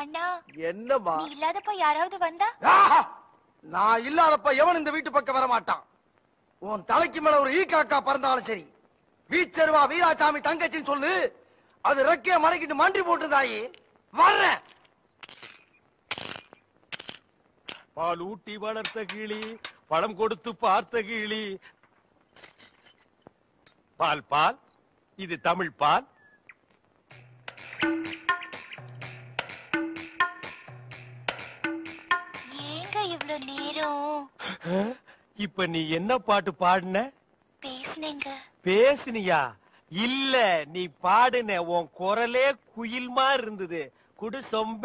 அண்ணா என்னமா நீ இல்லாதப்ப யாராவது வந்தா? நான் இல்லாதப்ப எவன் இந்த வீட்டு பக்கம் வர மாட்டான். உன் தலைக்கு மேல ஒரு ஈக்காக்கா பறந்தாலும் சரி, வீச்சருவா வீராசாமி தங்கச்சின்னு சொல்லு, அது ரெக்கைய மடக்கிட்டு மண்டி போட்டுதாயி வர்றேன். பால் ஊட்டி வளர்த்த கிளி, பழம் கொடுத்து பார்த்த கிளி. பால் பால், இது தமிழ் பால். ஏங்க இவ்ளோ நேரம்? இப்ப நீ என்ன பாட்டு பாடுன? பேசுனேங்க. பேசுனியா? இல்ல, நீ பாடுன. உன் குரலே குயில் மாதிரி இருந்தது. குடு சொம்ப.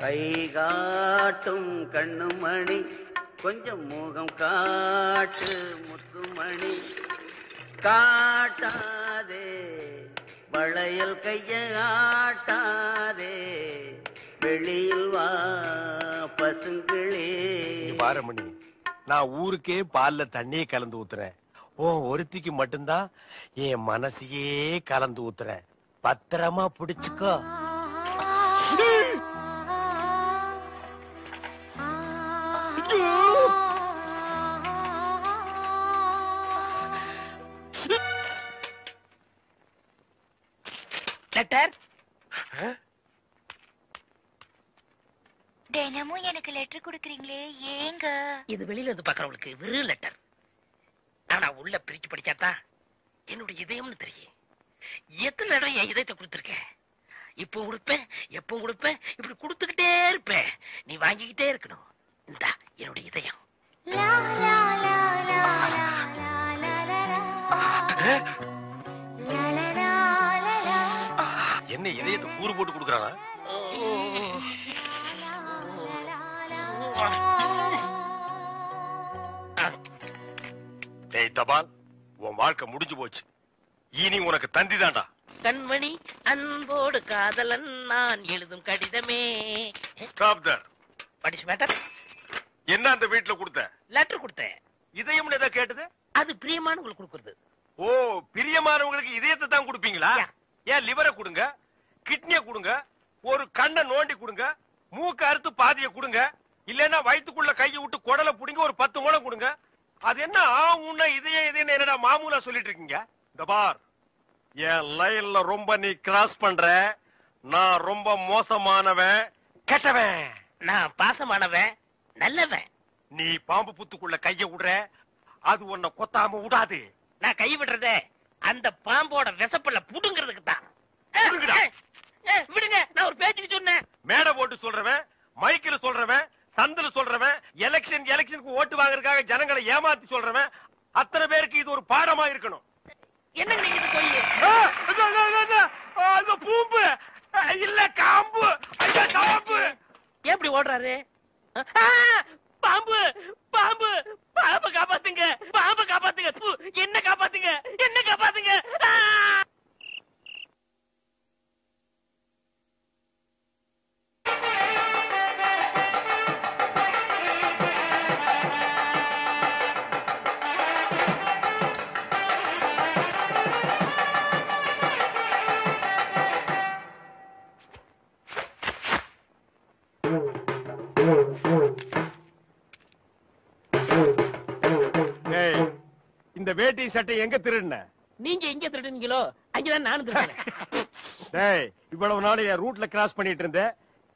கை காட்டும் கண்ணுமணி, கொஞ்சம் முகம் காட்டு முத்துமணி, காட்டாதே வளையல் கைய ஆட்டாதே, வெளியில் வா பசுங்களே. பாரமணி, நான் ஊருக்கே பால்ல தண்ணியே கலந்து ஊத்துறேன். உன் ஒருத்திக்கு மட்டும்தான் என் மனசையே கலந்து ஊத்துறேன். பத்திரமா பிடிச்சுக்கோ. லெட்டர்? தினமும் எனக்கு லெட்டர் குடுக்கறீங்களே, ஏங்க? இது வெளியில இருந்து பாக்குறவங்களுக்கு வெறும் லெட்டர். ஆனா உள்ள பிரிச்சு படிச்சாதான் என்னுடைய இதயம்னு தெரியும். எத்தனை இடம் என் இதயத்தை கொடுத்துருக்கேன். இப்போ கொடுப்பேன், எப்போ கொடுப்பேன், இப்படி கொடுத்துக்கிட்டே இருப்பேன். நீ வாங்கிக்கிட்டே இருக்கணும். இந்தா என்னுடைய இதயம். லா, லா, லா, லா, லா, லா, லா, லா. லா, லா, லா, லா, லா. என்ன இதயத்தை கூறு போட்டு கொடுக்கறானா? டேய் தபால், உன் வாழ்க்கை முடிஞ்சு போச்சு. இனி உனக்கு தந்தி தான்டா. கண்மணி அன்போடு காதலன் நான் எழுதும் கடிதமே. Stop there. படிச்சு மேட்டர். என்ன அந்த வீட்டுல கொடுத்த? லெட்டர் கொடுத்தேன். இதயம்னு ஏதோ கேட்டது? அது பிரியமானவங்களுக்கு கொடுக்கறது. ஓ, பிரியமானவங்களுக்கு இதயத்தை தான் கொடுப்பீங்களா? யா. ஏன் லிவரை கொடுங்க, கிட்னியை கொடுங்க, ஒரு கண்ணை நோண்டி கொடுங்க, மூக்க அறுத்து பாதியை கொடுங்க, இல்லன்னா வயிற்றுக்குள்ள கையை விட்டு குடலை புடிங்க ஒரு 10 முழம் கொடுங்க. அது என்ன உன்ன இதயம் இதயம் என்னடா மாமூலா சொல்லிட்டு இருக்கீங்க? இந்த பார், என் லைன்ல ரொம்ப நீ கிராஸ் பண்ற. நான் ரொம்ப மோசமானவன், கெட்டவன். நான் பாசமானவன், நல்லவன். நீ பாம்பு புத்துக்குள்ள கைய விடுற, அது உன்னை கொத்தாம விடாது. நான் கை விடுறதே அந்த பாம்போட விசப்பல்ல புடுங்கிறதுக்கு தான். புடுங்குடா. விடுங்க, நான் ஒரு பேச்சுக்கு சொன்னேன். மேடை போட்டு சொல்றவன், மைக்கில் சொல்றவன், சந்தில சொல்றவன், எலெக்ஷனுக்கு ஓட்டு வாங்குறதுக்காக ஜனங்களை ஏமாத்தி சொல்றவன், அத்தனை பேருக்கு இது ஒரு பாடமா இருக்கணும். என்ன நீங்க போய் அந்த பூம்பு இல்ல காம்பு, ஐயா காம்பு. எப்படி ஓடுறாரு? பாம்பு பாம்பு பாம்பு காப்பாத்துங்க, பாம்பு காப்பாத்துங்க, என்ன காப்பாத்துங்க, என்ன காப்பாத்துங்க. இந்த வேட்டி சட்டை எங்க திருடுன? நீங்க எங்க திருடுனீங்களோ அங்கதான் நானும் திருடுறேன். டேய், இவ்வளவு நாள் என் ரூட்ல கிராஸ் பண்ணிட்டு இருந்த,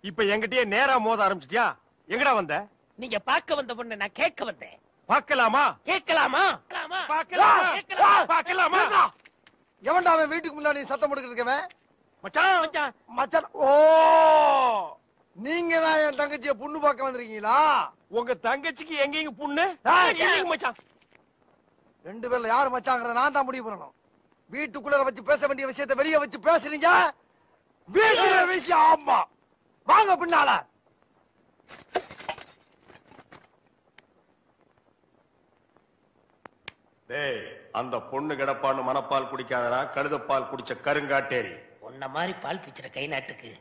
இப்ப என்கிட்டயே நேரா மோத ஆரம்பிச்சிட்டியா? எங்கடா வந்த? நீங்க பார்க்க வந்த பொண்ணு நான் கேட்க வந்தேன். பார்க்கலாமா? கேட்கலாமா? பார்க்கலாமா? எவன்டா அவன் வீட்டுக்கு முன்னாடி சத்தம் போட்டுக்கிட்டு இருக்கவன்? மச்சான் மச்சான் மச்சான். ஓ, நீங்க தான் என் தங்கச்சிய பொண்ணு பார்க்க வந்திருக்கீங்களா? உங்க தங்கச்சிக்கு எங்கெங்க புண்ணு? ஏய், மச்சான், 2 பேர்ல யாரு மச்சாங்கிறத நான் தான் முடிவு பண்ணணும். வீட்டுக்குள்ள வச்சு பேச வேண்டிய விஷயத்தை வெளியே வச்சு பேசுறீங்க. வீட்டுல விஷயம். ஆமா, வாங்க பின்னால. டேய், அந்த பொண்ணு கிடப்பான்னு மனப்பால் குடிக்காதடா, கழுதப்பால் குடிச்ச கருங்காட்டேரி. உன்ன மாதிரி பால் பிச்சுற கை நாட்டுக்கு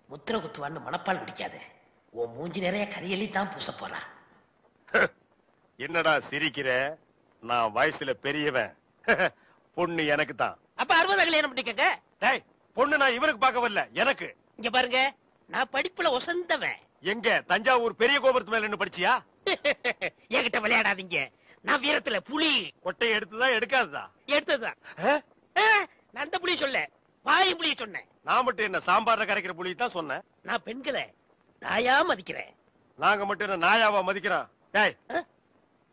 முத்திர குத்துவான்னு மனப்பால் குடிக்காத. உன் மூஞ்சி நிறைய கரியலி தான் பூச போறா. என்னடா சிரிக்கிற? நான் வயசுல பெரியவன். பொண்ணு எனக்கு தான். அப்ப 60 கல்யாணம் பண்ணிக்கங்க. டேய், பொண்ணு நான் இவருக்கு பார்க்க வரல, எனக்கு. இங்க பாருங்க, நான் படிப்புல ஒசந்தவன். எங்க தஞ்சாவூர் பெரிய கோபுரத்து மேல நின்னு படிச்சியா? என்கிட்ட விளையாடாதீங்க. நான் வீரத்துல புலி. கொட்டையை எடுத்துதான் எடுக்காததா? எடுத்ததுதான். நான் அந்த புலி சொல்ல, வாய் புலி சொன்னேன். நான் மட்டும் என்ன சாம்பார்ல கரைக்கிற புலி தான் சொன்னேன். நான் பெண்களை நாயா மதிக்கிறேன். நாங்க மட்டும் என்ன நாயாவா மதிக்கிறோம்? டேய்,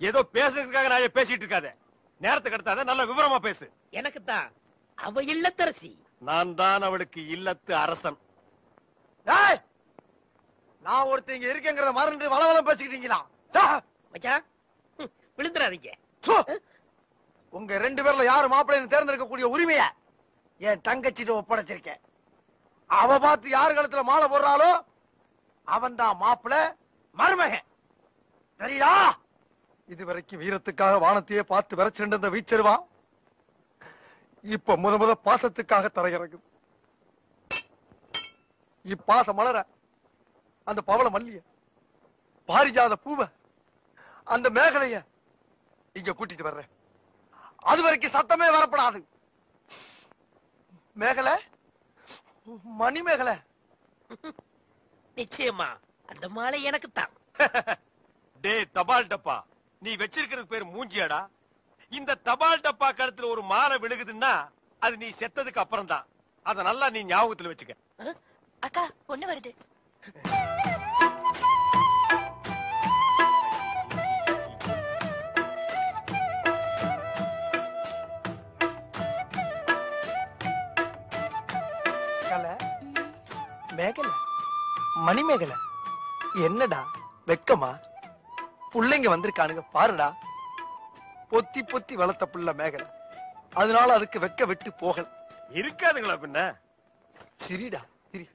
ஏதோ பேசுறதுக்காக நாய பேசிட்டு இருக்காத. நேரத்துக்கு எடுத்தாத, நல்ல விவரமா பேசு. எனக்கு தான் அவ இல்லத்தரசி. நான் தான் அவளுக்கு இல்லத்து அரசன். டேய், நான் ஒருத்தர் இங்க இருக்கேங்கிறத மறந்து வளவளம் பேசிக்கிட்டீங்களா? மச்சான், விழுந்துறாதீங்க. உங்க 2 பேர்ல யாரு மாப்பிள்ளைன்னு தேர்ந்தெடுக்கக்கூடிய உரிமைய என் தங்கச்சிட்டு ஒப்படைச்சிருக்கேன். அவ பார்த்து யாரு கழுத்துல மாலை போடுறாளோ அவன் தான் மாப்பிள்ளை மருமகன். சரியா? இதுவரைக்கும் வீரத்துக்காக வானத்தையே பார்த்து விரைச்சிருந்த வீச்சருவா இப்ப முத பாசத்துக்காக தரையிறங்குது. இப்பாச மலர அந்த பவள மல்லிய, பாரிஜாத பூவ, அந்த மேகலைய இங்க கூட்டிட்டு வர்றேன். அது வரைக்கும் சத்தமே வரப்படாது. மேகலை, மணி மேகலை. நிச்சயமா அந்த மாலை எனக்கு தான். டே தபால் டப்பா, நீ வச்சிருக்கிறது பேர் மூஞ்சியாடா? இந்த தபால் டப்பா கருத்துல ஒரு மாலை விழுகுதுன்னா அது நீ செத்ததுக்கு அப்புறம் தான். அத நல்லா நீ ஞாபகத்துல வச்சுக்க. அக்கா பொண்ணு வருது. மேகலை, மணி மேகலை, என்னடா வெக்கமா? புள்ளைங்க வந்திருக்கானுங்க பாருடா. பொத்தி பொத்தி வளர்த்த புள்ள மேகலை, அதனால அதுக்கு வெக்க விட்டு போகல. இருக்காதுங்களா பின்ன? சிரிடா சிரி.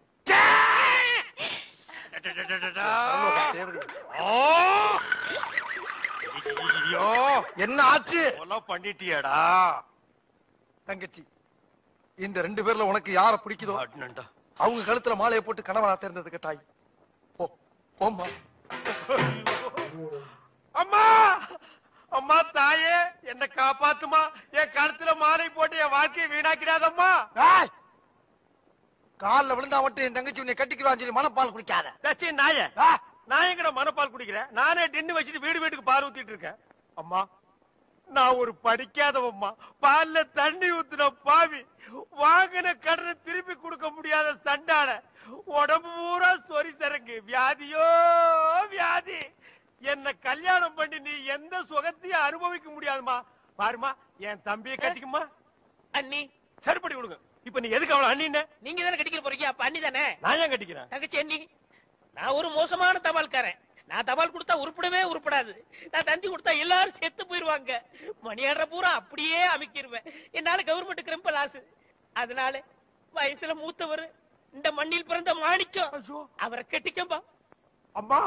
என்ன ஆச்சு? பண்ணிட்டியாடா தங்கச்சி, இந்த 2 பேர்ல உனக்கு யார பிடிக்குதோ அவங்க கழுத்துல மாலையை போட்டு கணவனா தேர்ந்ததுக்கு தாய். போம்மா. அம்மா, அம்மா தாயே, என்ன காப்பாத்துமா. என் கழுத்துல மாலை போட்டு என் வாழ்க்கையை வீணாக்கிறாதம்மா. காலில் விழுந்தா மட்டும் என் தங்கச்சி உன்னை கட்டிக்குவான்னு சொல்லி மனப்பால் குடிக்காத. நாய, நான் எங்கட மனப்பால் குடிக்கிறேன்? நானே டின்னு வச்சுட்டு வீட்டுக்கு பால் ஊத்திட்டு இருக்கேன். அம்மா, நான் ஒரு படிக்காதவம்மா. பால்ல தண்ணி ஊத்துன பாவி, வாங்கின கடனை திருப்பி கொடுக்க முடியாத சண்டால, உடம்பு பூரா சொறி சரங்கு, வியாதியோ வியாதி. என்ன கல்யாணம் பண்ணி நீ எந்த சுகத்தையும் அனுபவிக்க முடியாதுமா. பாருமா, என் தம்பியை கட்டிக்குமா. அண்ணி சரிப்படி கொடுங்க. இப்ப நீ எதுக்கு அவளை அண்ணி? நீங்க தானே கட்டிக்கிற போறீங்க, அப்ப அண்ணி தானே. நான் ஏன் கட்டிக்கிறேன்? தங்கச்சி அண்ணி. நான் ஒரு மோசமான தபால்காரன். நான் தபால் கொடுத்தா உருப்படவே உருப்படாது. நான் தந்தி கொடுத்தா எல்லாரும் செத்து போயிருவாங்க. மணியாடுற பூரா அப்படியே அமைக்கிருவேன். என்னால கவர்மெண்ட் ரொம்ப லாஸ். அதனால வயசுல மூத்தவர், இந்த மண்ணில் பிறந்த மாணிக்கம், அவரை கட்டிக்கப்பா. அம்மா,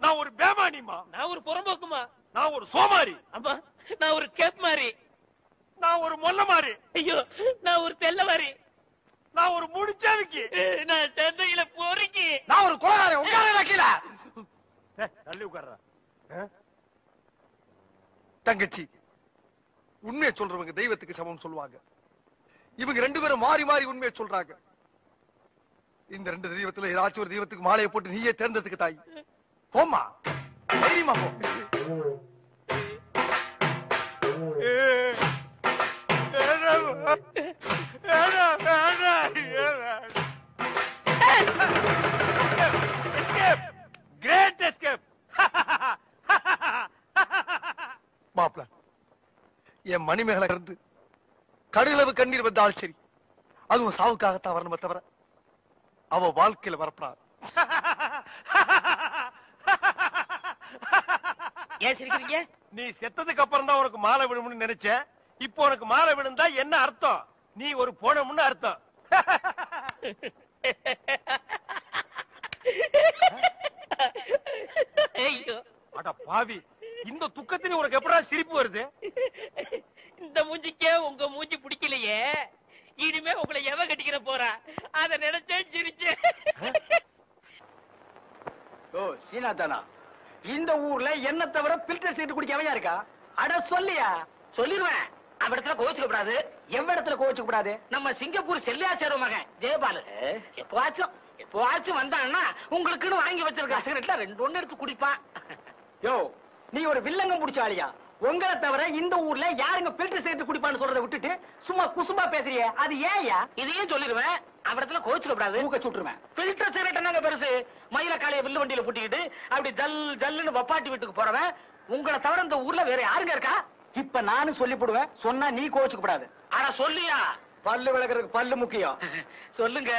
நான் ஒரு பேமானிமா. நான் ஒரு புறம்போக்குமா. நான் ஒரு சோமாரி. அம்மா, நான் ஒரு கேப் மாறி. நான் ஒரு மொல்ல மாறி. ஐயோ, நான் ஒரு தெல்ல மாறி. நான் ஒரு முடிச்சாவிக்கு. நான் தந்தையில போறீங்க. நான் ஒரு கொலகாரன். உட்கார கீழ தள்ளி உட்கார்ற. தங்கச்சி, உண்மையை சொல்றவங்க தெய்வத்துக்கு சமம் சொல்லுவாங்க. இவங்க 2 பேரும் மாறி மாறி உண்மையை சொல்றாங்க. இந்த 2 தெய்வத்துல ஏதாச்சும் ஒரு தெய்வத்துக்கு மாலையை போட்டு நீயே தேர்ந்ததுக்கு தாய். போம்மா, தைரியமா போ. Great escape. மாப்பிள, என் மணிமேகலை இருந்து கடுகளவு கண்ணீர் வந்தால் சரி, அதுவும் சாவுக்காகத்தான் வரணுமே தவிர அவ வாழ்க்கையில வரப்படாது. ஏன் சிரிக்கிறீங்க? நீ செத்ததுக்கு அப்புறம் தான் உனக்கு மாலை விழும்னு நினைச்ச. இப்போ உனக்கு மாலை விழுந்தா என்ன அர்த்தம்? நீ ஒரு போனமுன்னு அர்த்தம். ஐயோ, அட பாவி, இந்த துக்கத்திலே உனக்கு எப்படா சிரிப்பு வருது? இந்த மூஞ்சிக்கே உங்க மூஞ்சி பிடிக்கலையே, இனிமே உங்களை எவ கட்டிக்கிற போறா, அத நினைச்சேன் சிரிச்சேன். ஓ சீனாதானா, இந்த ஊர்ல என்ன தவிர பில்டர் சீட்டு குடிக்க அவன் இருக்கா? அட சொல்லியா? சொல்லிடுவேன். அவ இடத்துல கோச்சுக்க கூடாது. எவ்வ இடத்துல கோச்சுக்க கூடாது? நம்ம சிங்கப்பூர் செல்லியாச்சார மகன் ஜெயபாலு எப்பவாச்சும் எப்பவாச்சும் வந்தான்னா உங்களுக்குன்னு வாங்கி வச்சிருக்க சிகரெட்ல 2 ஒண்ணு எடுத்து குடிப்பான். யோ, நீ ஒரு வில்லங்கம் பிடிச்ச ஆளியா? உங்களை தவிர இந்த ஊர்ல யாருங்க பில்டர் சிகரெட் குடிப்பான்னு சொல்றதை விட்டுட்டு சும்மா குசும்பா பேசுறியே, அது ஏன்யா? இதையும் சொல்லிடுவேன், அவடத்துல கோச்சுக்க கூடாது, மூக்க சுட்டுருவேன். பில்டர் சிகரெட் என்னங்க பெருசு? மயில காலைய வில்லு வண்டியில புட்டிக்கிட்டு அப்படி ஜல் ஜல்லுன்னு வப்பாட்டி வீட்டுக்கு போறவன் உங்களை தவிர இந்த ஊர்ல வேற யாருங்க இருக்கா? இப்ப நானும் சொல்லி போடுவேன், சொன்னா நீ கோச்சுக்க கூடாது. ஆனா சொல்லியா, பல்லு விளக்குறதுக்கு பல்லு முக்கியம். சொல்லுங்க.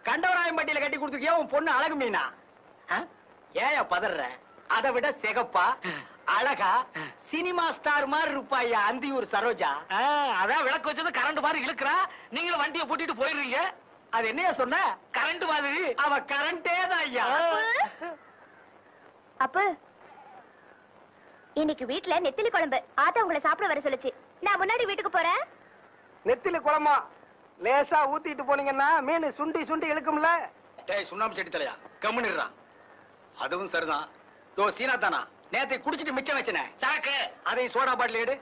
கண்டவராயம் பட்டியில கட்டி கொடுத்துருக்கியா உன் பொண்ணு அழகு மீனா? ஏயா பதற? அதை விட சிகப்பா அழகா சினிமா ஸ்டார் மாதிரி இருப்பாயா அந்தியூர் சரோஜா. அதான் விளக்கு வச்சது கரண்ட் மாதிரி இழுக்கிறா, நீங்களும் வண்டியை பூட்டிட்டு போயிடுறீங்க. அது என்னையா சொன்ன? கரண்ட் மாதிரி. அவ கரண்டே தான் ஐயா. அப்ப இன்னைக்கு வீட்ல நெத்திலி குழம்பு. ஆத்தா உங்களை சாப்பிட வர சொல்லுச்சு. நான் முன்னாடி வீட்டுக்கு போறேன். நெத்திலி குழம்பா லேசா ஊத்திட்டு போனீங்கன்னா மீன் சுண்டி சுண்டி இழுக்கும்ல. டேய் சுண்ணாம்பு செடி தலையா, கம்முன்னுறான். அதுவும் சரிதான். யோ சீனா தானா, நேத்தை குடிச்சிட்டு மிச்சம் வச்சனே சாக்கு, அதையும் சோடா பாட்டில் எடு.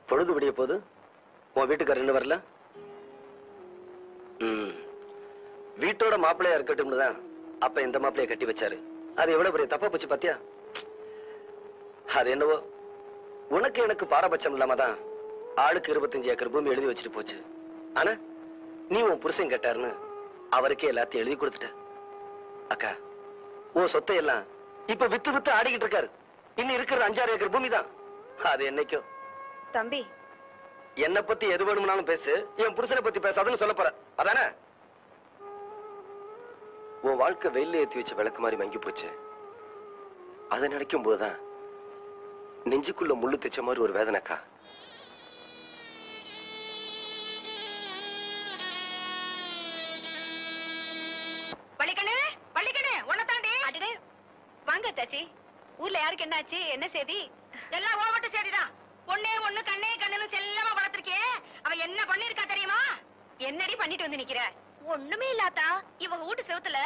பொழுது விடிய போது உன் வீட்டுக்காரர் இன்னும் வரல? வீட்டோட மாப்பிள்ளையா இருக்கட்டும் தான் அப்ப இந்த மாப்பிள்ளைய கட்டி வச்சாரு. அது எவ்வளவு பெரிய தப்பா போச்சு பாத்தியா? அது என்னவோ உனக்கு எனக்கு பாரபட்சம் இல்லாம தான் ஆளுக்கு 25 ஏக்கர் பூமி எழுதி வச்சுட்டு போச்சு. ஆனா நீ உன் புருஷன் கேட்டாருன்னு அவருக்கே எல்லாத்தையும் எழுதி கொடுத்துட்ட. அக்கா, உன் சொத்தை எல்லாம் இப்ப வித்து வித்து ஆடிக்கிட்டு இருக்காரு. இன்னும் இருக்கிற 5-6 ஏக்கர் பூமி தான். அது என்னைக்கும் தம்பி, என்ன பத்தி எது வேணும்னாலும் பேசு, என் புருஷனை பத்தி பேசாதுன்னு சொல்ல போற அதானே? உன் வாழ்க்கை வெயில ஏத்தி வச்ச விளக்கு மாதிரி மங்கி போச்சு. அதை நினைக்கும் போதுதான் நெஞ்சுக்குள்ள முள்ளு தைச்ச மாதிரி ஒரு வேதனைக்கா. பள்ளிக்கண்ணு பள்ளிக்கண்ணு உன்னை தாண்டி. அடடே வாங்க தாச்சி. ஊர்ல யாருக்கு என்னாச்சு? என்ன செய்தி? எல்லாம் ஓவட்ட செய்திதான். பொண்ணே ஒண்ணு கண்ணே கண்ணுன்னு செல்லமா வளர்த்திருக்கே, அவ என்ன பண்ணிருக்கா தெரியுமா? என்னடி பண்ணிட்டு வந்து நிக்கிற? ஒண்ணுமே இல்லாதா, இவங்க வீட்டு செவத்துல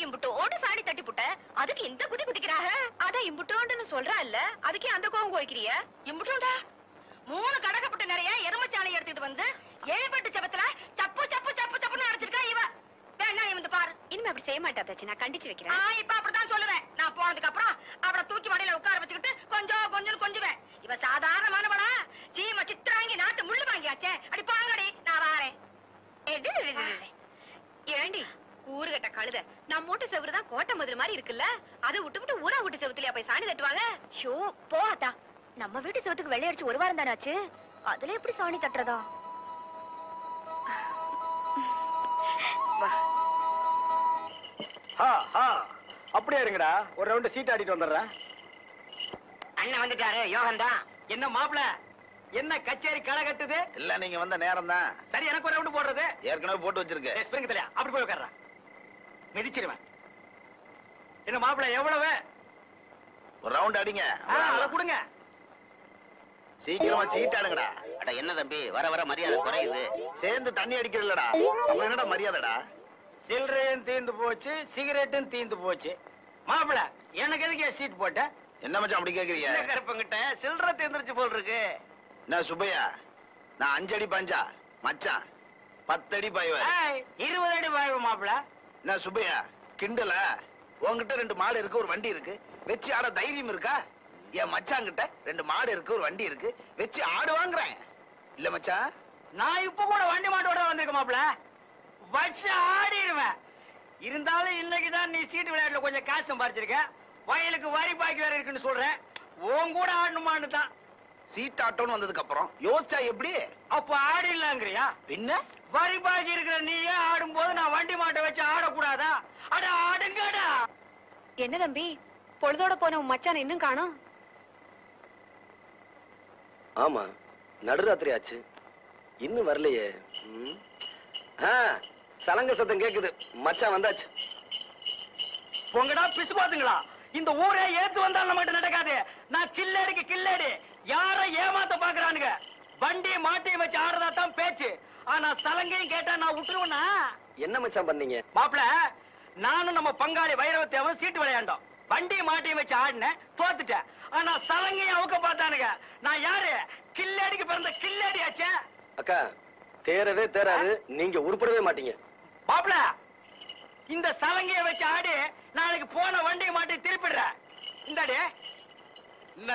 இம்புட்டோடு சாடி தட்டி புட்ட, அதுக்கு இந்த குதி குதிக்கிறாக. அதான் இம்புட்டோண்டுன்னு சொல்றா இல்ல, அதுக்கே அந்த கோவம் கோய்க்கிறிய? இம்புட்டோண்டா 3 கடகப்பட்டு நிறைய எருமச்சாலை எடுத்துட்டு வந்து 7 பட்டு செவத்துல சப்பு சப்பு சப்பு சப்புன்னு அடைச்சிருக்கா இவ. வேணா இவந்து பாரு. இனிமே அப்படி செய்ய மாட்டா தாச்சி, நான் கண்டிச்சு வைக்கிறேன். இப்ப அப்படித்தான் சொல்லுவேன். நான் போனதுக்கு அப்புறம் அவளை தூக்கி மடியில உட்கார வச்சுக்கிட்டு கொஞ்சம் கொஞ்சம் கொஞ்சுவேன். இவ சாதாரணமானவளா? சீம சித்ராங்கி நாட்டு முள்ளு வாங்கியாச்சே. அடி பாங்கடி, நான் வாரேன். ஏண்டி ஊருகட்ட கழுத, நம்ம வீட்டு செவருதான் கோட்டை மதுரை மாதிரி இருக்குல்ல, அதை விட்டு ஊரா வீட்டு செவத்துலயா போய் சாணி தட்டுவாங்க? ஷோ போட்டா, நம்ம வீட்டு செவத்துக்கு வெள்ளையடிச்சு 1 வாரம் தானே ஆச்சு, அதுல எப்படி சாணி தட்டுறதா? அப்படியே இருங்கடா, ஒரு ரவுண்ட் சீட் ஆடிட்டு வந்துடுறேன். அண்ணன் வந்துட்டாரு, யோகன் தான். என்ன மாப்பிள, என்ன கச்சேரி களை கட்டுது? இல்ல நீங்க வந்த நேரம் தான். சரி, எனக்கு ஒரு ரவுண்ட் போடுறது ஏற்கனவே போட்டு வச்சிருக்கேன். ஸ்பிரிங் தலையா, அப்படி போய் உட்கார்றா, மிதிச்சிருவேன். என்ன மாப்பிள எவ்வளவு? ஒரு ரவுண்ட் அடிங்க. அதை கொடுங்க. சீக்கிரமா சீட் ஆடுங்கடா. அட என்ன தம்பி, வர வர மரியாதை குறையுது. சேர்ந்து தண்ணி அடிக்கிறதுலடா, அப்புறம் என்னடா மரியாதைடா? சில்லறையும் தீந்து போச்சு, சிகரெட்டும் தீந்து போச்சு. மாப்பிள எனக்கு எதுக்கு சீட் போட்ட? என்ன மச்சான் அப்படி கேக்குறீங்க? கருப்பங்கிட்ட சில்லறை தீந்துருச்சு போல் இருக்கு. என்ன சுப்பையா, நான் 5 அடி பஞ்சா மச்சான் 10 அடி பாய்வேன். 20 அடி பாய்வு மாப்பிள. என்ன சுப்பையா கிண்டல? உன்கிட்ட 2 மாடு இருக்கு, ஒரு வண்டி இருக்கு, வச்சு ஆட தைரியம் இருக்கா? என் மச்சான் கிட்ட 2 மாடு இருக்கு, ஒரு வண்டி இருக்கு, வச்சு ஆடு வாங்குறேன். இல்ல மச்சான், நான் இப்ப கூட வண்டி மாட்டோட வந்திருக்க மாப்பிள, வச்சு ஆடிடுவேன். இருந்தாலும் இன்னைக்குதான் நீ சீட்டு விளையாட்டுல கொஞ்சம் காசு சம்பாரிச்சிருக்க, வயலுக்கு வரி பாக்கி வேற இருக்குன்னு சொல்றேன். உன் கூட ஆடணுமான்னு தான். சீட் ஆட்டோன்னு வந்ததுக்கு அப்புறம் யோசிச்சா எப்படி? அப்ப ஆடிடலாங்கிறியா? பின்ன வரி பாக்கி இருக்கிற நீயே ஆடும் போது நான் வண்டி மாட்டை வச்சு ஆடக்கூடாதா? அட ஆடுங்கடா. என்ன தம்பி, பொழுதோட போன உன் மச்சான் இன்னும் காணோம்? ஆமா, நடுராத்திரி ஆச்சு, இன்னும் வரலையே. சலங்க சத்தம் கேக்குது, மச்சான் வந்தாச்சு. உங்கடா பிசு பாத்துங்களா, இந்த ஊரே ஏத்து வந்தாலும் நம்ம கிட்ட நடக்காது. நான் கில்லடிக்கு கில்லடி, யார ஏமாத்த பாக்குறானுங்க. வண்டி மாட்டையும் வச்சு ஆடுறதா தான் பேச்சு. ஆனா சலங்கையும் கேட்டா நான் விட்டுருவேனா? என்ன மச்சான் பண்ணீங்க? மாப்பிள, நானும் நம்ம பங்காளி வைரவத்தேவன் சீட்டு விளையாண்டோம். வண்டி மாட்டையும் வச்சு ஆடினேன், தோத்துட்டேன். ஆனா சலங்கையும் அவுக்க பார்த்தானுங்க. நான் யாரு? கில்லாடிக்கு பிறந்த கில்லாடி ஆச்சே. அக்கா, தேரவே தேராது, நீங்க உருப்படவே மாட்டீங்க. மாப்பிள, இந்த சலங்கைய வச்சு ஆடி நாளைக்கு போன வண்டி மாட்டி திருப்பிடுற. இந்தாடி. என்ன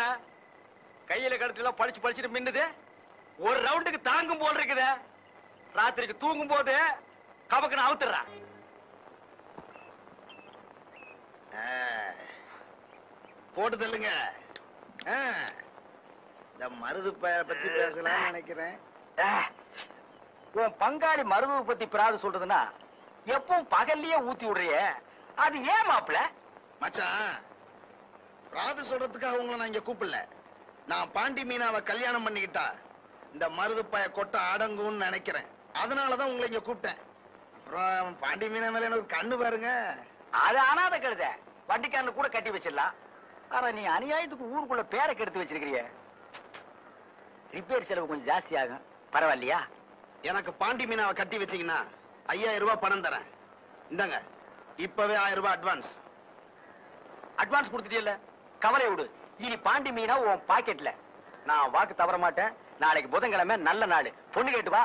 கையில கடத்துல பழிச்சு பழிச்சுட்டு மின்னுது? ஒரு ரவுண்டுக்கு தாங்கும் போல் இருக்குது. ராத்திரிக்கு தூங்கும் போது கபக்குன்னு அவுத்துறான். போட்டு தள்ளுங்க. இந்த மருது பத்தி பேசலாம்னு நினைக்கிறேன். உன் பங்காளி மருதுவை பத்தி பிராது சொல்றதுன்னா எப்பவும் பகல்லயே ஊத்தி விடுறிய, அது ஏன் மாப்பிள? மச்சான், ராது சொல்றதுக்காக உங்களை நான் இங்க கூப்பிடல. நான் பாண்டி மீனாவை கல்யாணம் பண்ணிக்கிட்டா இந்த மருது பய கொட்ட அடங்கும்னு நினைக்கிறேன். அதனாலதான் உங்களை இங்க கூப்பிட்டேன். அப்புறம் பாண்டி மீனா மேல எனக்கு கண்ணு பாருங்க. அது அனாத கழுத, வண்டிக்காரனு கூட கட்டி வச்சிடலாம். ஆனா நீ அநியாயத்துக்கு ஊருக்குள்ள பேரை கெடுத்து வச்சிருக்கிறிய. ரிப்பேர் செலவு கொஞ்சம் ஜாஸ்தி ஆகும், பரவாயில்லையா? எனக்கு பாண்டி மீனாவை கட்டி வச்சீங்கன்னா 5000 ரூபாய் பணம் தரேன். இந்தாங்க, இப்பவே 1000 ரூபாய் அட்வான்ஸ். அட்வான்ஸ் கொடுத்துட்டியல்ல, கவலை விடு. இனி பாண்டி மீனா உன் பாக்கெட்ல. நான் வாக்கு தவற மாட்டேன். நாளைக்கு புதன்கிழமை நல்ல நாடு. பொண்ணு கேட்டு வா,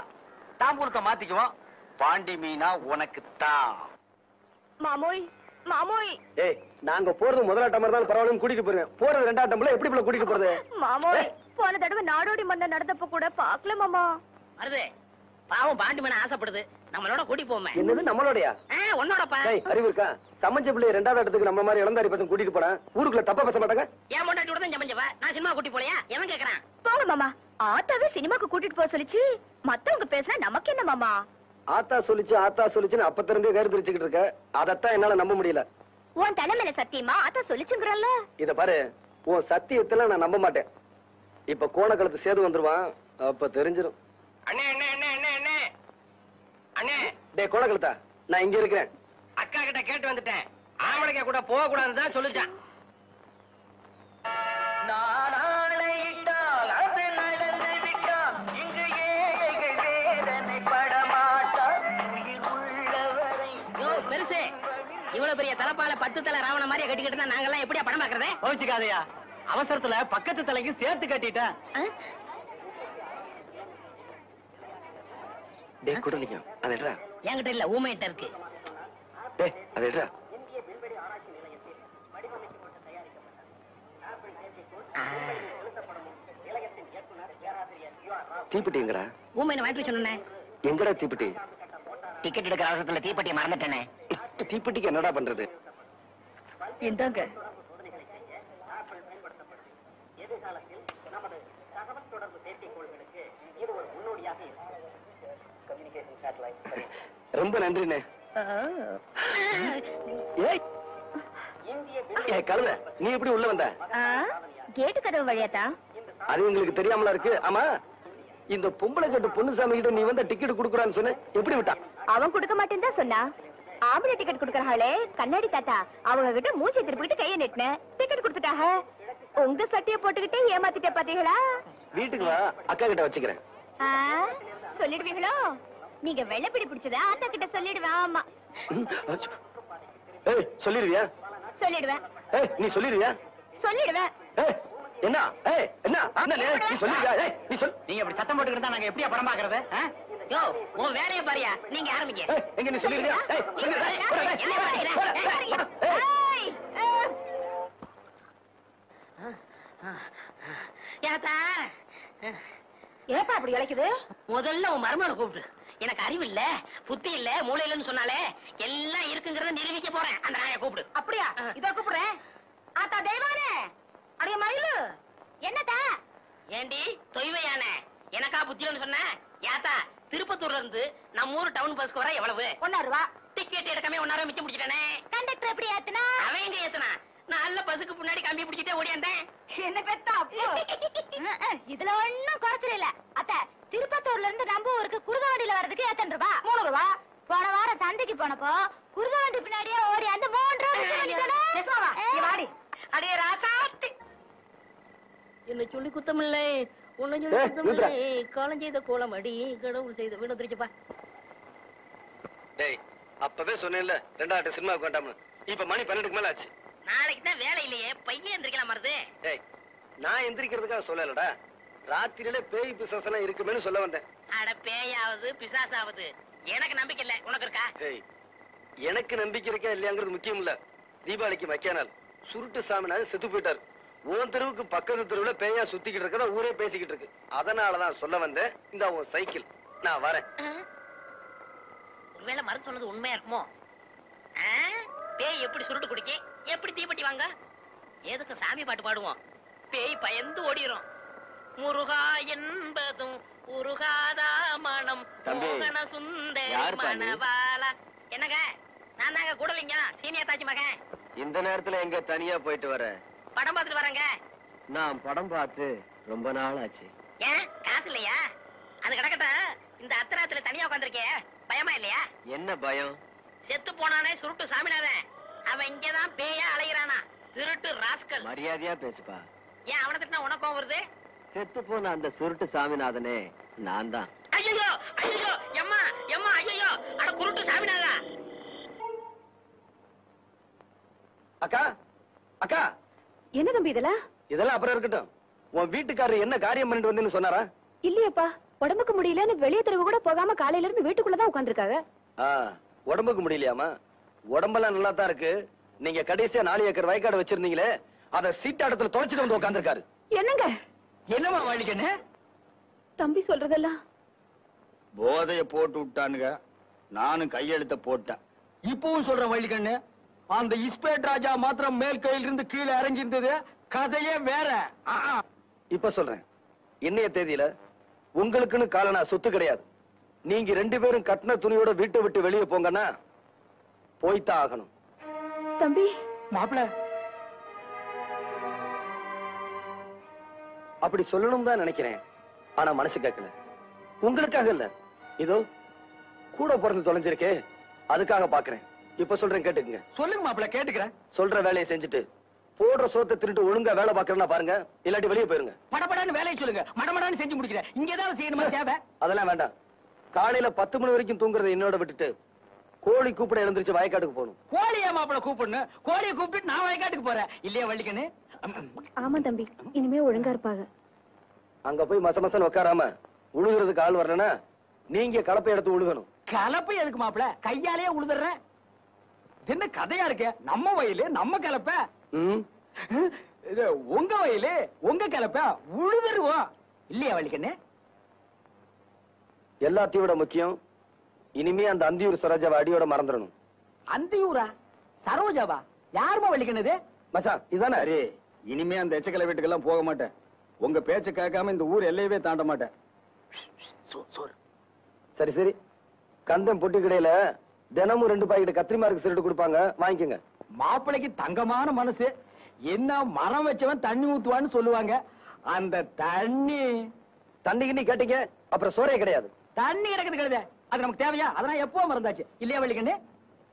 தாம்பூலத்தை மாத்திக்குவோம். பாண்டி மீனா உனக்கு தான். மாமோய் மாமோய், ஏய், நாங்க போறது முதலாட்டம் இருந்தாலும் பரவாயில்ல, கூட்டிட்டு போறேன். போறது ரெண்டாட்டம்ல எப்படி போல கூட்டிட்டு போறது? மாமோய், போன தடவை நாடோடி மந்த நடந்தப்ப கூட பாக்கல மாமா. வருது பாவம் பாண்டி மன ஆசைப்படுது, நம்மளோட கூட்டி போமே. என்னது நம்மளோடயா? உன்னோடப்பா. அறிவு இருக்கா? சமஞ்ச பிள்ளை ரெண்டாவது இடத்துக்கு நம்ம மாதிரி இளந்தாரி பசங்க கூட்டிட்டு போறேன். ஊருக்குள்ள தப்பா பேச மாட்டாங்க. ஏன் முன்னாடி தான் சமஞ்சவ, நான் சினிமா கூட்டி போலையா? எவன் கேக்குறான்? போங்க மாமா, ஆத்தாவே சினிமாக்கு கூட்டிட்டு போக சொல்லிச்சு. மத்தவங்க பேசுனா நமக்கு என்ன மாமா? ஆத்தா சொல்லிச்சுன்னு அப்ப திரும்பி கருத்து வச்சுக்கிட்டு இருக்க. அதத்தான் என்னால நம்ப முடியல. உன் தலைமையில சத்தியமா ஆத்தா சொல்லிச்சுங்கறல்ல. இத பாரு, உன் சத்தியத்துல நான் நம்ப மாட்டேன். இப்ப கோணக்கலத்து சேது வந்துருவான், அப்ப தெரிஞ்சிடும். அண்ணே அண்ணே அண்ணே அண்ணே அண்ணே அண்ணே. டே கோணக்கலத்தா, நான் இங்க இருக்கிறேன். அக்கா கிட்ட கேட்டு வந்துட்டேன். ஆம்பளைங்க கூட போக கூடாதுதான் சொல்லிச்சான். பெருசு இவ்வளவு பெரிய தலப்பால 10 தலை ராவண மாதிரியே கட்டிக்கிட்டு நாங்கெல்லாம் எப்படியா படம் பாக்குறதே? கோவிச்சுக்காதையா, அவசரத்துல பக்கத்து தலைக்கு சேர்த்து கட்டிட்டேன். டே குடலிக்கம், அது எடுறா. என்கிட்ட இல்ல, ஊமையிட்ட இருக்கு. டே அது எடுறா. தீப்பெட்டிங்கடா. ஊமையின வாங்கிட்டு சொன்னேன். எங்கடா தீப்பெட்டி? டிக்கெட் எடுக்கிற அவசரத்துல தீப்பெட்டியை மறந்துட்டேனே. தீப்பெட்டிக்கு என்னடா பண்றது? இந்தாங்க. ரொம்ப நன்றிண்ணே. கழுத, நீ எப்படி உள்ள வந்த? கேட்டு கதவு வழியாத்தா? அது எங்களுக்கு தெரியாமலா இருக்கு. ஆமா, இந்த பொம்பளை கட்டு பொண்ணுசாமி கிட்ட நீ வந்து டிக்கெட் குடுக்குறான்னு சொன்ன, எப்படி விட்டான்? அவன் கொடுக்க மாட்டேன்னு தான் சொன்னா. ஆம்பளை டிக்கெட் குடுக்கறாளே கண்ணாடி தாத்தா, அவங்க கிட்ட மூச்சை திருப்பிட்டு கையை நெட்டினேன், டிக்கெட் கொடுத்துட்டாங்க. உங்க சட்டையை போட்டுக்கிட்டே ஏமாத்திட்டே பாத்தீங்களா? வீட்டுக்கு வா, அக்கா கிட்ட வச்சுக்கிறேன். சொல்லிடுவீங்களோ? நீங்க வெள்ளப்பிடி பிடிச்சதா ஆத்தா கிட்ட சொல்லிடுவேன். ஆமா. ஏய், சொல்லிடுவியா? சொல்லிடுவேன். ஏய், நீ சொல்லிடுவியா? சொல்லிடுவேன். ஏய், என்ன? ஏய், என்ன? நீ சொல்லிடுவியா? ஏய், நீ சொல். நீங்க அப்படி சத்தம் போட்டுக்கிட்டு நாங்க எப்படியா படம் பாக்குறது? யோ, உன் வேலையை பாரியா, நீங்க ஆரம்பிங்க. ஏய், எங்க நீ சொல்லிடுவியா? ஏய், ஏத்தா, ஏப்பா அப்படி இழைக்குது? முதல்ல உன் மருமகனை கூப்பிட்டு. எனக்கு அறிவு இல்ல, புத்தி இல்ல, மூளை இல்லன்னு சொன்னாலே எல்லாம் இருக்குங்கிறத நிரூபிக்க போறேன். அந்த நாயை கூப்பிடு. அப்படியா? இதோ கூப்பிடுறேன். ஆத்தா தெய்வானே, அடைய மயிலு, என்னத்தா? ஏண்டி தொய்வையான எனக்கா புத்தியன்னு சொன்ன? ஏத்தா, திருப்பத்தூர்ல இருந்து நம்ம ஊர் டவுன் பஸ்க்கு வர எவ்வளவு? 1 ரூபா. டிக்கெட் எடுக்காம 1 ரூபா மிச்சம் பிடிச்சிட்டானே. கண்டக்டர் எப்படி ஏத்துனா? அவன் எங்க ஏத்துனா? நல்ல பஸ்ஸுக்கு முன்னாடி கம்பி பிடிச்சிட்டே ஓடியாந்தேன். என்ன பெத்தா அப்போ? இதுல ஒண்ணும் குறைச்சல இல்ல. அத்தை, திருப்பத்தூர்ல இருந்து நம்ம ஊருக்கு குருகாவண்டியில வர்றதுக்கு எத்தனை ரூபா? 3 ரூபா. போன வாரம் சந்தைக்கு போனப்போ குருகாவண்டி பின்னாடியே ஓடி அந்த 3 ரூபா வாடி. அடே ராசாத்தி. என்ன சொல்லி குத்தமில்லை, உன்னை சொல்லி குத்தமில்லை. காலம் செய்த கோலம் அடி, கடவுள் செய்த வீடு திருச்சப்பா. டேய், அப்பவே சொன்னேன்ல 2 சினிமாவுக்கு வேண்டாம்னு. இப்ப மணி 12க்கு மேல ஆச்சு. நாளைக்கு தான் வேலை இல்லையே, பையன் எந்திரிக்கலாம் மருது. டேய், நான் எந்திரிக்கிறதுக்காக சொல்லலடா. ராத்திரியில பேய் பிசாசு எல்லாம் இருக்குமேன்னு சொல்ல வந்தேன். அட பேயாவது பிசாசாவது எனக்கு நம்பிக்கை இல்ல, உனக்கு இருக்கா? டேய், எனக்கு நம்பிக்கை இருக்கா இல்லையாங்கிறது முக்கியம் இல்ல. தீபாவளிக்கு மக்கியானால் சுருட்டு சாமினாரு செத்து போயிட்டாரு. உன் தெருவுக்கு பக்கத்து தெருவுல பேயா சுத்திக்கிட்டு இருக்கதா ஊரே பேசிக்கிட்டு இருக்கு. அதனாலதான் சொல்ல வந்தேன். இந்த உன் சைக்கிள், நான் வரேன். ஒருவேளை மருந்து சொன்னது உண்மையா இருக்குமோ? பேய் எப்படி சுருட்டு குடிக்க, எப்படி தீப்பெட்டி வாங்க? எதுக்கு சாமி பாட்டு பாடுவோம்? பேய் பயந்து ஓடிரும். முருகா என்பதும் உருகாதா மனம் மோகன சுந்தரி மணவாளா. என்னங்க, நான் தாங்க கூடலிங்க, சீனியர் தாச்சி மகன். இந்த நேரத்துல எங்க தனியா போயிட்டு வர? படம் பார்த்துட்டு வரேங்க. நான் படம் பார்த்து ரொம்ப நாள் ஆச்சு. ஏன் காசு இல்லையா? அது கிடக்கட்ட, இந்த அத்தராத்துல தனியா உட்காந்துருக்கே, பயமா இல்லையா? என்ன பயம்? செத்து போனானே சுருட்டு சாமிநாதன், அவன் இங்கதான் பேயா அலைகிறானா, திருட்டு ராஸ்கல். மரியாதையா பேசுப்பா. ஏன் அவனை திட்டினா உனக்கும் வருது? செத்து போன அந்த சுருட்டு சாமிநாதனே நான் தான். ஐயோ ஐயோ, எம்மா எம்மா, ஐயோ, அட குருட்டு சாமிநாதா. அக்கா, அக்கா. என்ன தம்பி இதெல்லாம்? இதெல்லாம் அப்புறம் இருக்கட்டும். உன் வீட்டுக்காரர் என்ன காரியம் பண்ணிட்டு வந்தேன்னு சொன்னாரா? இல்லையப்பா, உடம்புக்கு முடியலன்னு வெளியே தெருவு கூட போகாம காலையில இருந்து வீட்டுக்குள்ளதான் உட்காந்துருக்காங்க. உடம்புக்கு முடியலையாமா? உடம்பெல்லாம் நல்லா தான் இருக்கு. நீங்க கடைசியா 4 ஏக்கர் வயக்காடு வச்சிருந்தீங்களே, அத சீட்டாடத்துல தொலைச்சிட்டு வந்து உட்காந்துருக்காரு. என்னங்க? என்னமா வழிக்கண்ணு? தம்பி சொல்றதெல்லாம் போதைய போட்டு விட்டானுங்க. நானும் கையெழுத்த போட்டேன். இப்பவும் சொல்ற வழிக்கண்ணு, அந்த இஸ்பேட் ராஜா மாத்திரம் மேல் கையில இருந்து கீழே இறங்கி இருந்தது, கதையே வேற. இப்ப சொல்றேன். இன்னைய தேதியில உங்களுக்குன்னு காலனா சொத்து கிடையாது. நீங்க 2 பேரும் கட்டின துணியோட வீட்டை விட்டு வெளியே போங்கன்னா போய்தான் ஆகணும். தம்பி. மாப்பிள, அப்படி சொல்லணும் தான் நினைக்கிறேன். ஆனா மனசு கேட்கல. உங்களுக்காக இல்ல, இதோ கூட பிறந்து தொலைஞ்சிருக்கே, அதுக்காக பாக்குறேன். இப்ப சொல்றேன், கேட்டுக்குங்க. சொல்லுங்க மாப்பிள, கேட்டுக்கிறேன். சொல்ற வேலையை செஞ்சுட்டு போடுற சோத்தை திருட்டு ஒழுங்கா வேலை பாக்குறேன்னா பாருங்க, இல்லாட்டி வெளியே போயிருங்க. படபடான்னு வேலையை சொல்லுங்க, மடமடான்னு செஞ்சு முடிக்கிறேன். இங்க ஏதாவது செய்யணுமா தேவை? அதெல்லாம் வேண்டாம். காலையில 10 மணி வரைக்கும் தூங்குறதை என்னோட விட்டுட்டு கோழி கூப்பிட எழுந்திருச்சு வயக்காட்டுக்கு போகணும். கோழியா மாப்பிள கூப்பிடணும்? கோழியை கூப்பிட்டு நான் வயக்காட்டுக்கு போறேன் இல்லையா வள்ளிக்கண்ணு? ஆமா தம்பி, இனிமே ஒழுங்கா இருப்பாங்க. அங்க போய் மசமசன் உட்காராம உழுகுறதுக்கு ஆள் வரலன்னா நீங்க கலப்பை எடுத்து உழுகணும். கலப்பை எதுக்கு மாப்பிள? கையாலேயே உழுதுறேன். என்ன கதையா இருக்க? நம்ம வயலு நம்ம கலப்ப, உங்க வயலு உங்க கலப்ப, உழுதுருவோம் இல்லையா வள்ளிக்கண்ணு? எல்லாத்தையும் விட முக்கியம், இனிமே அந்த அந்தியூர் சரோஜாவை அடியோட மறந்துடணும். அந்தியூரா? சரோஜாவா? யாருமா வள்ளிக்கண்ணது? மச்சான் இதானே? அரே, இனிமே அந்த எச்சக்கலை வீட்டுக்கெல்லாம் போக மாட்டேன். உங்க பேச்ச கேட்காம இந்த ஊர் எல்லையவே தாண்ட மாட்டேன். சரி சரி, கந்தம் பொட்டி கடையில தினமும் 2 பாக்கெட் கத்திரிமாருக்கு சிரட்டு கொடுப்பாங்க, வாங்கிக்கோங்க. மாப்பிளைக்கு தங்கமான மனசு. என்ன மரம் வச்சவன் தண்ணி ஊத்துவான்னு சொல்லுவாங்க. அந்த தண்ணிக்கு கேட்டீங்க, அப்புறம் சோறே கிடையாது. தண்ணி கிடக்குது கழுத, அது நமக்கு தேவையா? அதெல்லாம் எப்போ மறந்தாச்சு இல்லையா வள்ளிக்கண்ணு?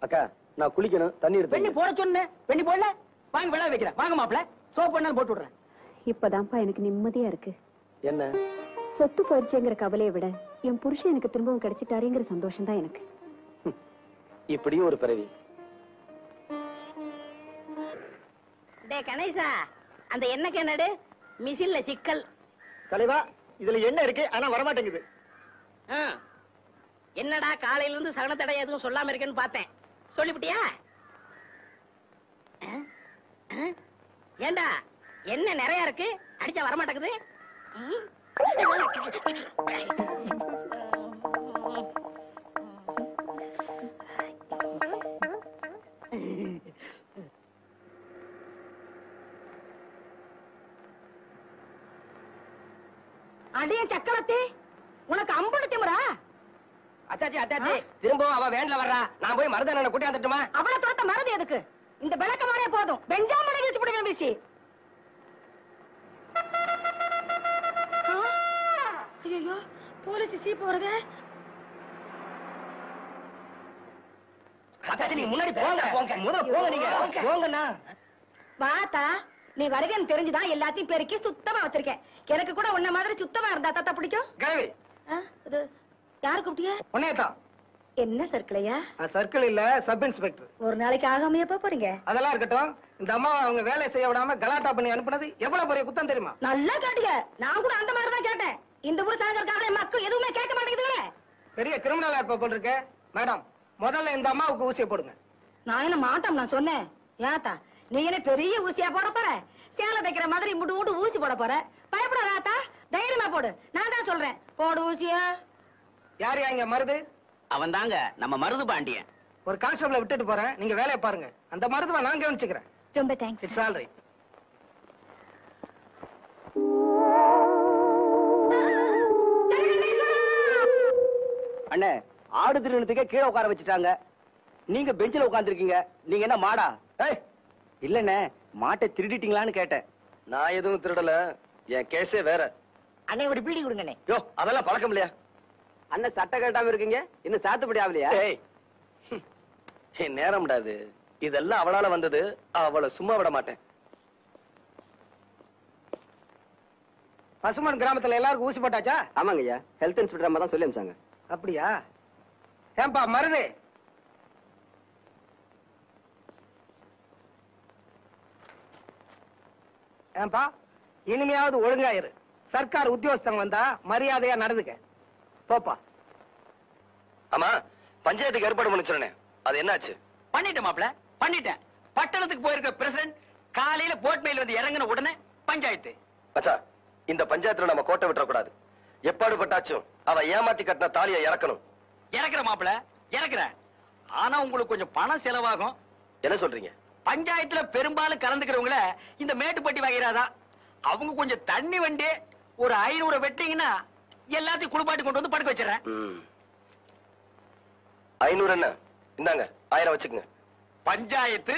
அக்கா, நான் குளிக்கணும், தண்ணி வெண்ணி எடுத்து போட சொன்னேன். வெண்ணி போடல, வாங்க விழா வைக்கிறேன். வாங்க மாப்பிள, சோப் பண்ணாலும் போட்டு விடுறேன். இப்பதான்ப்பா எனக்கு நிம்மதியா இருக்கு. என்ன? சொத்து போயிடுச்சுங்கிற கவலையை விட என் புருஷன் எனக்கு திரும்பவும் கிடைச்சிட்டாருங்கிற சந்தோஷம் தான் எனக்கு. இப்படியும் ஒரு பிறவி. டே கணேசா, அந்த எண்ணெய் கிணடு மிஷின்ல சிக்கல். தலைவா, இதுல என்ன இருக்கு ஆனா வரமாட்டேங்குது. என்னடா காலையில இருந்து சகனத்தடை எதுவும் சொல்லாம இருக்கேன்னு பார்த்தேன். சொல்லிவிட்டியா? ஏண்டா என்ன நிறைய இருக்கு, அடிச்சா வரமாட்டேங்குது. அடிய சக்கரத்தி, உனக்கு அம்புடு திமுறா? அத்தாச்சி அத்தாச்சி, திரும்பவும் அவ வேன்ல வர்றா. நான் போய் மருதனை கூட்டி வந்துட்டுமா? அவளை துரத்த மறதி எதுக்கு? இந்த விளக்கமானே போதும். பெஞ்சாமனை வீசி விடுவேன் வீசி. ஐயோ, போலீஸ் சீப்பு வருது. அத்தாச்சி, நீங்க முன்னாடி போங்க. போங்க, முதல்ல போங்க. நீங்க போங்கண்ணா. வாத்தா, நீ வருகன்னு தெரிஞ்சுதான் எல்லாத்தையும் பெருக்கி சுத்தமா வச்சிருக்கேன். எனக்கு கூட உன்ன மாதிரி சுத்தமா இருந்தா தாத்தா பிடிக்கும். கிழவி இது யாரு கூப்பிட்டியா? உன்னையதான். என்ன சர்க்கிளையா? சர்க்கிள் இல்ல, சப் இன்ஸ்பெக்டர். ஒரு நாளைக்கு ஆகாமையா போறீங்க? அதெல்லாம் இருக்கட்டும். இந்த அம்மா அவங்க வேலை செய்ய விடாம கலாட்டா பண்ணி அனுப்புனது எவ்வளவு பெரிய குத்தம் தெரியுமா? நல்லா கேட்டீங்க. நான் கூட அந்த மாதிரி தான் கேட்டேன். இந்த ஊர் சாகர்காரன் மக்கள் எதுவுமே கேட்க மாட்டேங்குது. பெரிய கிரிமினலா இருப்ப போல் இருக்கு. மேடம், முதல்ல இந்த அம்மாவுக்கு ஊசியை போடுங்க. நான் என்ன மாட்டோம் நான் சொன்னேன். ஏத்தா நீ என்ன பெரிய ஊசியா போட போற? சேலை தைக்கிற மாதிரி முட்டு முட்டு ஊசி போட போற? பயப்படாதா? தைரியமா போடு. நான் தான் சொல்றேன், போடு ஊசியா. யாரு இங்க மருது? அவன் தாங்க நம்ம மருது பாண்டியன். ஒரு கான்ஸ்டபிள விட்டுட்டு போறேன், நீங்க வேலையை பாருங்க. அந்த மருதுவை நான் கவனிச்சுக்கிறேன். ரொம்ப தேங்க்ஸ். It's all right. அண்ணே, ஆடு திருநத்துக்கே கீழே உட்கார வச்சுட்டாங்க. நீங்க பெஞ்சில உட்கார்ந்துருக்கீங்க. நீங்க என்ன மாடா? இல்லண்ணே, மாட்டை திருடிட்டீங்களான்னு கேட்டேன். நான் எதுவும் திருடல, என் கேஸே வேற. அண்ணே ஒரு பீடி கொடுங்கண்ணே. யோ, அதெல்லாம் பழக்கம் இல்லையா? அண்ணன் சட்டை கட்டாம இருக்கீங்க, இன்னும் சாத்துப்படி ஆகலையா? என் நேரம் விடாது. இதெல்லாம் அவளால வந்தது, அவளை சும்மா விட மாட்டேன். பசுமன் கிராமத்துல எல்லாருக்கும் ஊசி போட்டாச்சா? ஆமாங்க ஐயா, ஹெல்த் இன்ஸ்பெக்டர் அம்மா தான் சொல்லி அனுப்பிச்சாங்க. அப்படியா? ஏன்பா மருது, ஏன்பா இனிமையாவது ஒழுங்காயிரு. சர்க்கார் உத்தியோகஸ்தங்க வந்தா மரியாதையா நடந்துக்க. போப்பா. ஆமா, பஞ்சாயத்துக்கு ஏற்பாடு பண்ண சொன்னேன், அது என்னாச்சு? பண்ணிட்டேன் மாப்ள, பண்ணிட்டேன். பட்டணத்துக்கு போயிருக்க பிரசிடன்ட் காலையில போட் மேல வந்து இறங்கின உடனே பஞ்சாயத்து. அச்சா, இந்த பஞ்சாயத்துல நம்ம கோட்டை விட்டுறக்கூடாது. எப்பாடு பட்டாச்சும் அவ ஏமாத்தி கட்டின தாலியை இறக்கணும். இறக்குற மாப்ள, இறக்குறேன். ஆனா உங்களுக்கு கொஞ்சம் பணம் செலவாகும். என்ன சொல்றீங்க? பஞ்சாயத்துல பெரும்பாலும் கலந்துக்கிறவங்கள இந்த மேட்டுப்பட்டி வகைராதா. அவங்க கொஞ்சம் தண்ணி வண்டி ஒரு 500 வெட்டிங்கன்னா எல்லாத்தையும் குளிப்பாட்டி கொண்டு வந்து படுக்க வச்சிடறேன். 500 என்ன? இந்தாங்க 1000 வச்சுக்கங்க. பஞ்சாயத்து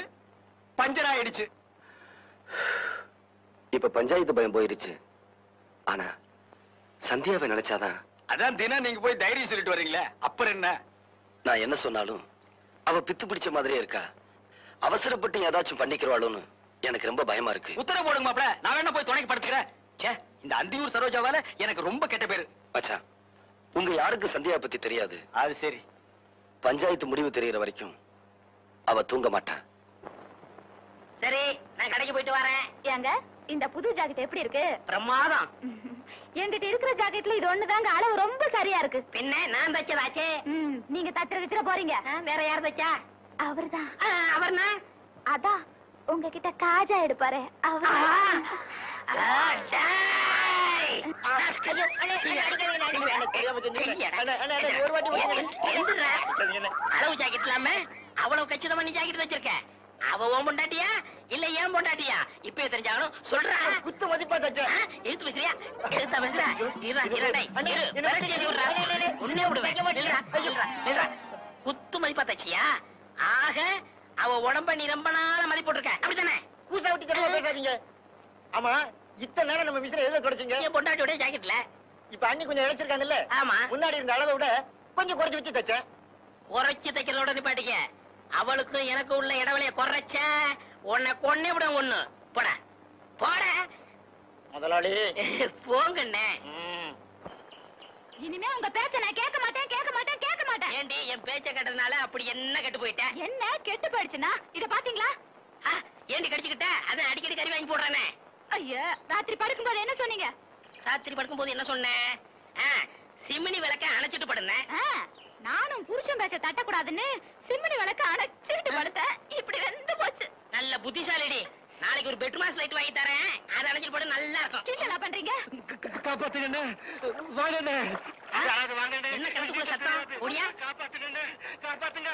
பஞ்சர் ஆயிடுச்சு. இப்ப பஞ்சாயத்து பயம் போயிருச்சு. ஆனா சந்தியாவை நினைச்சாதான். அதான் தினம் நீங்க போய் தைரியம் சொல்லிட்டு வரீங்களே, அப்புறம் என்ன? நான் என்ன சொன்னாலும் அவ பித்து பிடிச்ச மாதிரியே இருக்கா. அவசரப்பட்டு ஏதாச்சும் பண்ணிக்கிறவாளோன்னு எனக்கு ரொம்ப பயமா இருக்கு. உத்தரவு போடுங்க மாப்ள, நான் வேணா போய் துணைக்கு படுத்துக்கிறேன். இந்த அந்தியூர் சரோஜாவால எனக்கு ரொம்ப கெட்ட பேரு. மச்சான், உங்க யாருக்கு சந்தியா பத்தி தெரியாது. அது சரி. பஞ்சாயத்து முடிவு தெரியற வரைக்கும் அவ தூங்க மாட்டா. சரி, நான் கடைக்கு போயிட்டு வரேன். ஏங்க இந்த புது ஜாக்கெட் எப்படி இருக்கு? பிரமாதம். என்கிட்ட இருக்கிற ஜாக்கெட்ல இது ஒண்ணுதாங்க அளவு ரொம்ப சரியா இருக்கு. பின்ன நான் தச்சதாச்சே. நீங்க தச்சுற போறீங்க. வேற யார் தச்சா? அவர்தான். அவர்னா? அதான் உங்ககிட்ட காஜா எடுப்பாரு அவர். அளவு ஜாக்கெட் இல்லாம அவ்வளவு கச்சிதமா நீ ஜாக்கெட் வச்சிருக்க. அவ ஓம் பொண்டாட்டியா இல்ல ஏன் பொண்டாட்டியா? இப்ப தெரிஞ்சாலும் சொல்றா. குத்து மதிப்பா தச்ச. எடுத்து பேசுறியா? எடுத்தா பேசுறா. ஒன்னே விடுவேன். குத்து மதிப்பா தச்சியா? ஆக அவ உடம்ப நீ ரொம்ப நாள மதிப்பு போட்டிருக்க, அப்படித்தானே? கூசா விட்டு கடுவா பேசாதீங்க. ஆமா, இத்தனை நேரம் நம்ம விசிற எதுல தொடச்சீங்க? என் பொண்டாட்டியோட ஜாக்கெட்ல. இப்ப அண்ணி கொஞ்சம் இழைச்சிருக்காங்கல்ல? ஆமா. முன்னாடி இருந்த அளவை விட கொஞ்சம் குறைச்சு வச்சு தச்சேன். குறைச்சு தைக்கிறதோட நிப்பாட்டிக்க. அவளுக்கும் எனக்கு உள்ள இடைவெளிய குறைச்ச உன்னை கொன்னே விட. ஒண்ணு போட போட முதலாளி. போங்கண்ணே. இனிமே உங்க பேச்ச நான் கேட்க மாட்டேன். ஏண்டி என் பேச்ச கேட்டதுனால அப்படி என்ன கெட்டு போயிட்டேன்? என்ன கெட்டு போயிடுச்சுன்னா இத பாத்தீங்களா? ஏண்டி கடிச்சுக்கிட்ட? அதான் அடிக்கடி கறி வாங்கி போடுறானே. ஐயா, ராத்திரி படுக்கும்போது என்ன சொன்னீங்க? ராத்திரி படுக்கும்போது என்ன சொன்னேன்? சிமினி விளக்க அணைச்சிட்டு படுனேன். நானும் புருஷன் பேச்ச தட்டக்கூடாதுன்னு சிமினி விளக்க அணைச்சிட்டு படுத்தேன். இப்படி வெந்து போச்சு. நல்ல புத்திசாலிடி. நாளைக்கு ஒரு பெட்ரூம் லைட் வாங்கி தரேன், அதை அணைச்சிட்டு போட நல்லா இருக்கும். கிண்டலா பண்றீங்க? காப்பாத்துங்க வாங்க. என்ன கிணத்துக்குள்ள சத்தம்? ஓடியா? காப்பாத்துங்க.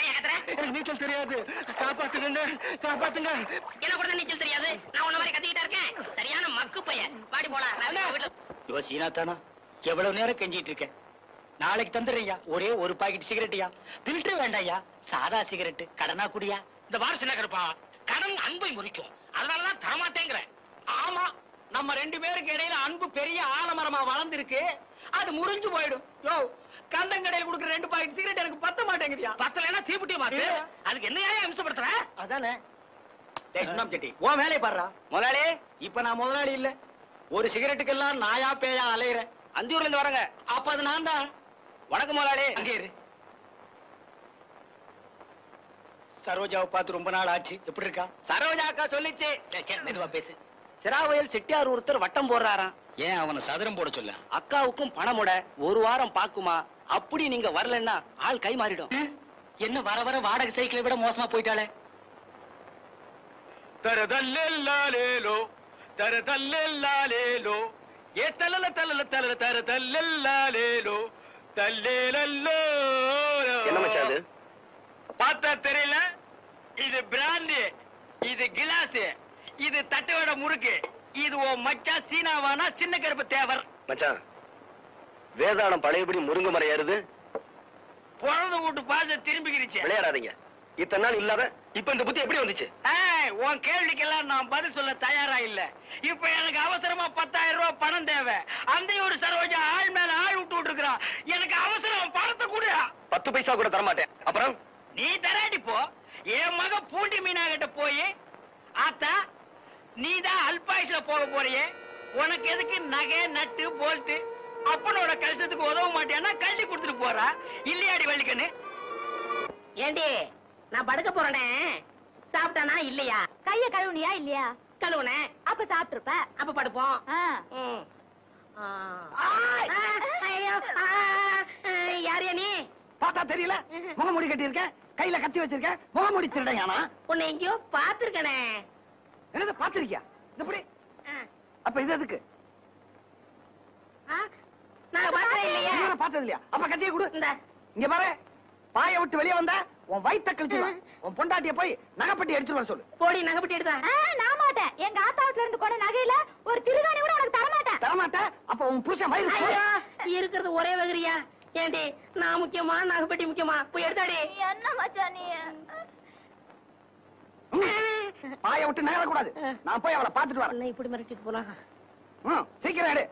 ஏன் கத்துற? நீச்சல் தெரியாது. காப்பாத்துங்க. என்ன கூட நீச்சல் தெரியாது? நான் உன்ன மாதிரி கத்திக்கிட்டா இருக்கேன். சரியான மக்கு பையன். பாடி போலாம். யோசினா தானா எவ்வளவு நேரம் கெஞ்சிட்டு இருக்கேன். நாளைக்கு தந்துடுறியா? ஒரே ஒரு பாக்கெட் சிகரெட்டியா? பில்டர் வேண்டாயா? சாதா சிகரெட். கடனா குடியா? இந்த வாரம் சின்ன கருப்பா, கடன் அன்பை முறிக்கும். அதனாலதான் தரமாட்டேங்கிற. ஆமா, நம்ம 2 பேருக்கு இடையில அன்பு பெரிய ஆலமரமா வளர்ந்துருக்கு. அது முறிஞ்சு போயிடும். யோ, கந்தங்கடையில் கொடுக்குற 2 பாக்கெட் சிகரெட் எனக்கு பத்த மாட்டேங்குதியா? பத்தலைன்னா தீப்புட்டிய மாத்து. அதுக்கு என்ன அம்சப்படுத்துற? அதானே சுண்ணாம்பு செட்டி உன் வேலையை பாடுறா. முதலாளி, இப்ப நான் முதலாளி இல்ல. ஒரு சிகரெட்டுக்கெல்லாம் நாயா பேயா அலையிறேன். அந்தியூர்ல இருந்து வரங்க. அப்ப அது நான் தான். வணக்கம் முதலாளி. அங்கே இரு. சரோஜாவை பார்த்து ரொம்ப நாள் ஆச்சு. எப்படி இருக்கா? சரோஜா அக்கா சொல்லிச்சு. மெதுவா பேசு. சிராவயல் செட்டியார் ஒருத்தர் வட்டம் போடுறாராம். ஏன் அவனை சதுரம் போட சொல்ல? அக்காவுக்கும் பணமுட ஒரு வாரம் பாக்குமா. அப்படி நீங்க வரலன்னா ஆள் கை மாறிடும். என்ன வர வர வாடகை சைக்கிளை விட மோசமா போயிட்டாளே. தரதல்லேலோ தரதல்லேலோ ஏ தலல தலல தலல தரதல்லேலோ தல்லேலோ. என்ன மச்சான் அது? பார்த்தா தெரியல? இது பிராண்டி, இது கிளாஸ், இது தட்டுவட முறுக்கு. இது ஓ மச்சான் சீனாவானா சின்ன கருப்பு தேவர். மச்சான், வேதாளம் பழையபடி முருங்க மரம் ஏறுது. பிறந்த வீட்டு பாச திரும்பிக்கிருச்சு. விளையாடாதீங்க. இத்தனை நாள் இல்லாத இப்ப இந்த புத்தி எப்படி வந்துச்சு? உன் கேள்விக்கெல்லாம் நான் பதில் சொல்ல தயாரா இல்ல. இப்ப எனக்கு அவசரமா 10,000 ரூபாய் பணம் தேவை. அந்த ஒரு சரோஜா ஆள் மேல ஆள் விட்டு இருக்கிறான். எனக்கு அவசரம், பணத்தை கூட 10 பைசா கூட தரமாட்டேன். அப்புறம் நீ தராடி போ. என் மக பூண்டி மீனா கிட்ட போய், ஆத்தா நீதான் அல்பாயுஷ்ல போக போறியே, உனக்கு எதுக்கு நகை நட்டு போல்ட்டு, அப்பனோட கஷ்டத்துக்கு உதவ மாட்டேன்னா கல்வி கொடுத்துட்டு போறா இல்லையாடி வள்ளிக்கண்ணு? ஏண்டி நான் படுக்க போறேனே, சாப்பிட்டானா இல்லையா? கைய கழுவுனியா இல்லையா? கழுவுனே. அப்ப சாப்பிட்டுருப்ப. அப்ப படுப்போம். ம். ஐயோ, யாரையா நீ? பார்த்தா தெரியல? முகமூடி கட்டி இருக்க, கையில கத்தி வச்சிருக்க, முகமூடி திருடையானா? உன்னை எங்கேயோ பாத்துருக்கனே. என்னது பாத்திருக்கியா? இப்படி அப்ப இது எதுக்கு? நான் பார்த்தேன் இல்லையா? பார்த்தது இல்லையா? அப்ப கத்தியை கொடு. இந்த இங்க பாரு, பாய விட்டு வெளியே வந்தா உன் வயித்த கழிச்சுடுவேன். உன் பொண்டாட்டிய போய் நகைப்பட்டி அடிச்சுட்டு வர சொல்லு. போடி நகைப்பட்டி எடுத்தா. நான் மாட்டேன். எங்க ஆத்தா வீட்டுல இருந்து கொண்ட நகையில ஒரு திருகாணி கூட உனக்கு தரமாட்டேன். தரமாட்டேன்? அப்ப உன் புருஷன் வயிறு ஐயோ, இருக்கிறது ஒரே வகிரியா? ஏண்டி நான் முக்கியமா நகைப்பட்டி முக்கியமா? போய் எடுத்தாடி. என்ன மச்சான் நீ? பாய விட்டு நகர கூடாது. நான் போய் அவளை பாத்துட்டு வரேன். என்ன இப்படி மிரட்டிட்டு போலாம்? சீக்கிரம் எடு.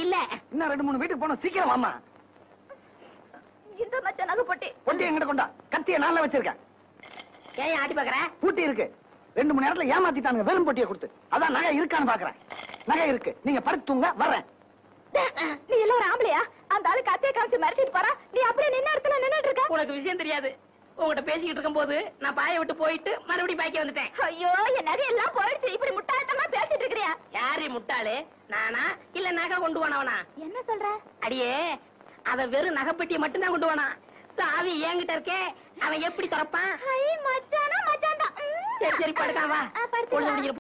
இல்ல இன்னும் 2-3 வீட்டுக்கு போனோம். சீக்கிரம் வாமா. இந்த மச்சான் நகை பொட்டி. பொட்டி எங்கிட்ட கொண்டா. கத்திய நாள்ல வச்சிருக்கேன். ஏன் ஆட்டி பாக்குற? பூட்டி இருக்கு. 2 மணி நேரத்துல ஏமாத்திட்டானுங்க வேலும் பொட்டியை கொடுத்து. அதான் நகை இருக்கான்னு பாக்குறேன். நகை இருக்கு. நீங்க படுத்துங்க, வர்றேன். நீ எல்லாம் ஒரு ஆம்பளையா? அந்த ஆளு கத்திய காமிச்சு மிரட்டிட்டு போறா. நீ அப்படியே நின்ன இடத்துல நின்னுட்டு இருக்க. உனக்கு விஷயம் தெரியாது. உங்ககிட்ட பேசிக்கிட்டு இருக்கும் போது நான் பாய விட்டு போயிட்டு மறுபடியும் பாய்க்க வந்துட்டேன். ஐயோ, என் நகை எல்லாம் போயிடுச்சு. இப்படி முட்டாள்தனமா பேசிட்டு இருக்கிறியா? யாரு முட்டாளு? நானா இல்ல நகை கொண்டு போனவனா? என்ன சொல்ற? அடியே, அவன் வெறும் நகைப்பட்டியை மட்டும்தான் கொண்டு போனான். சாவி என்கிட்ட இருக்கே, அவன் எப்படி திறப்பான்? மச்சானா மச்சான் தான். சரி சரி படுக்காவா.